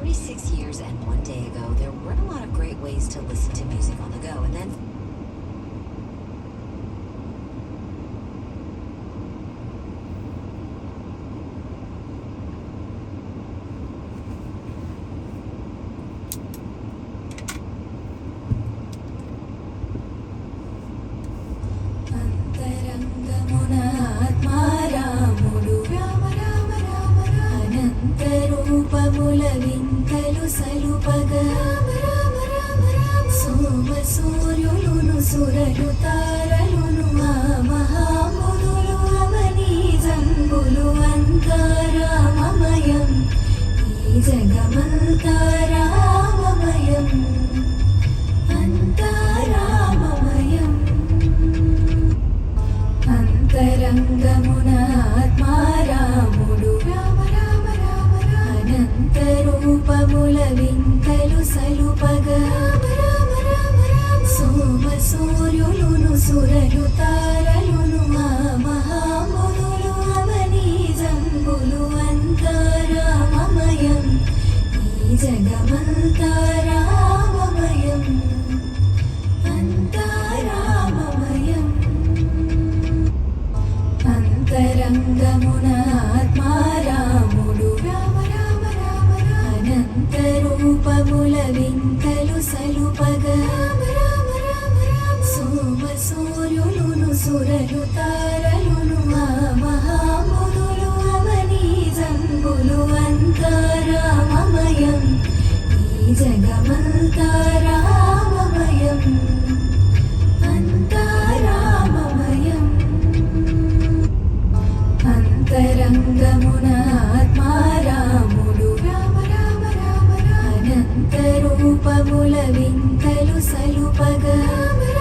46 years and one day ago, there weren't a lot of great ways to listen to music on the go. And then సూర్యులును సురలు తారలును ఆ మహాముదులు అవని జంబులు అంతరామమయం ఈ జగమంతా రామమయం అంతరామమయం అంతరంగమున ఆత్మారాముడు రామ రామ రామ అనంత రూపముల వింతలు సలుపగా సూర్యులును సురలు తారలును ఆ మహాముదులు అవని జంబులు అంతరామమయం ఈ జగమంతా రామమయం అంతరామమయం అంతరంగమున ఆత్మారాముడు రామ రామ రామ అనంత రూపముల వింతలు సలుపగా సూర్యులును సురలు తారలును ఆ మహాముదులు అవని జంబులు అంతరామమయం ఈ జగమంతా రామమయం అంతరామమయం అంతరంగమున ఆత్మారాముడు రామ రామ రామ అనంత రూపముల